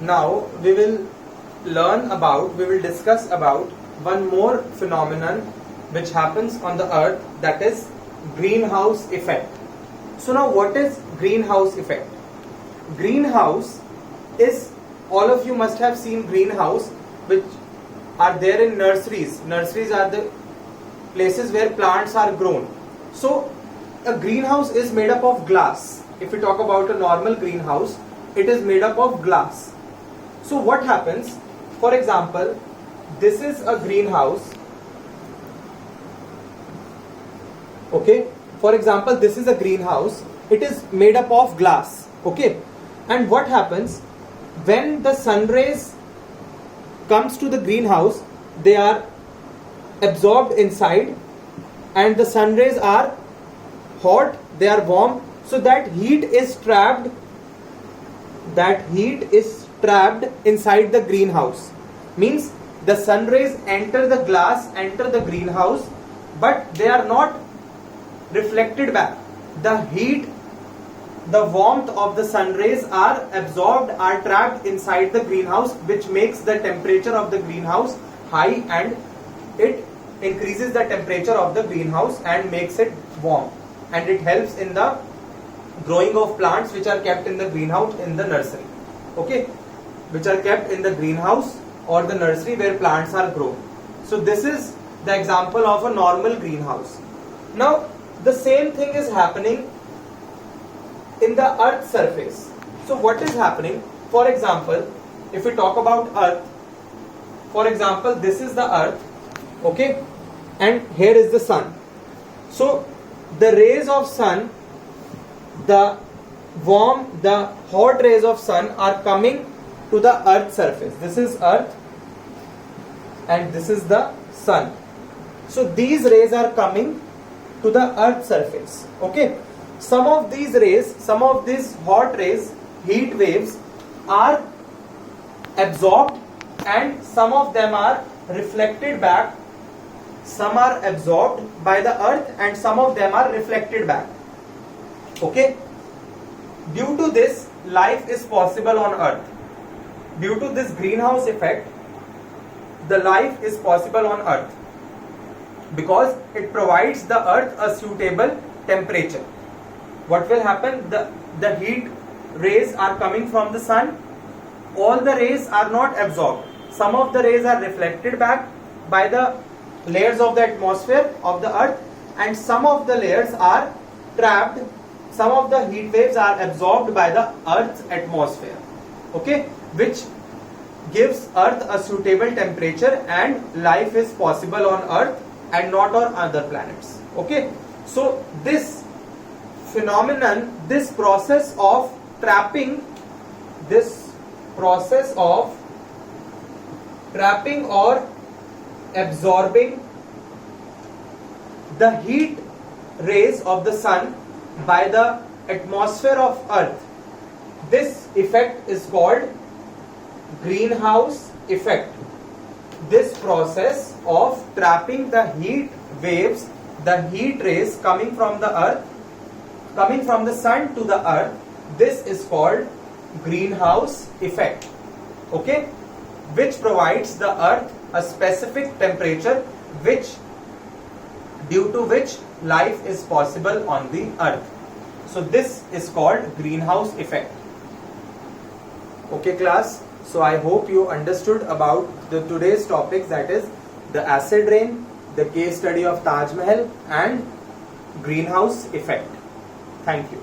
Now we will discuss about one more phenomenon which happens on the earth, that is greenhouse effect. So now what is greenhouse effect? Greenhouse is, all of you must have seen greenhouse which are there in nurseries. Nurseries are the places where plants are grown. So a greenhouse is made up of glass. If we talk about a normal greenhouse, it is made up of glass. So what happens? For example, this is a greenhouse. Okay. For example, this is a greenhouse. It is made up of glass. Okay. And what happens when the sun rays comes to the greenhouse? They are absorbed inside, and the sun rays are hot. They are warm. So that heat is trapped. That heat is trapped inside the greenhouse. Means the sun rays enter the glass, enter the greenhouse, but they are not reflected back. The heat, the warmth of the sun rays are absorbed, are trapped inside the greenhouse, which makes the temperature of the greenhouse high, and it increases the temperature of the greenhouse and makes it warm, and it helps in the growing of plants which are kept in the greenhouse in the nursery. Okay, which are kept in the greenhouse or the nursery where plants are grown. So this is the example of a normal greenhouse. Now the same thing is happening in the earth's surface. So what is happening? For example, if we talk about earth, for example, this is the earth, okay, and here is the sun. So the rays of sun, the hot rays of sun are coming to the earth's surface. This is earth and this is the sun. So these rays are coming to the earth's surface. Okay. Some of these rays, some of these hot rays, heat waves, are absorbed and some of them are reflected back. Some are absorbed by the earth and some of them are reflected back. Okay. Due to this, life is possible on earth. Due to this greenhouse effect, the life is possible on earth because it provides the earth a suitable temperature. What will happen? The heat rays are coming from the sun. All the rays are not absorbed. Some of the rays are reflected back by the layers of the atmosphere of the earth, and some of the layers are trapped. Some of the heat waves are absorbed by the earth's atmosphere. Okay, which gives earth a suitable temperature, and life is possible on earth and not on other planets. Okay, so this phenomenon, this process of trapping or absorbing the heat rays of the sun by the atmosphere of earth, this effect is called greenhouse effect. This process of trapping the heat waves, the heat rays coming from the earth, coming from the sun to the earth, this is called greenhouse effect. Okay, which provides the earth a specific temperature due to which life is possible on the earth. So this is called greenhouse effect. Okay class, so I hope you understood about the today's topics, that is the acid rain, the case study of Taj Mahal and greenhouse effect. Thank you.